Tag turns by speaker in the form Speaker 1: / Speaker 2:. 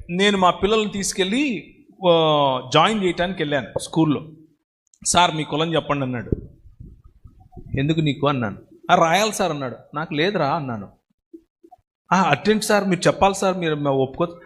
Speaker 1: నేను మా పిల్లల్ని తీసుకెళ్ళి జాయిన్ చేయడానికి వెళ్ళాను స్కూల్లో. సార్ మీ కులం చెప్పండి అన్నాడు. ఎందుకు నీకు అన్నాను. రాయాలి సార్ అన్నాడు. నాకు లేదురా అన్నాను. అటెండ్ సార్ మీరు చెప్పాలి సార్, మీరు ఒప్పుకో.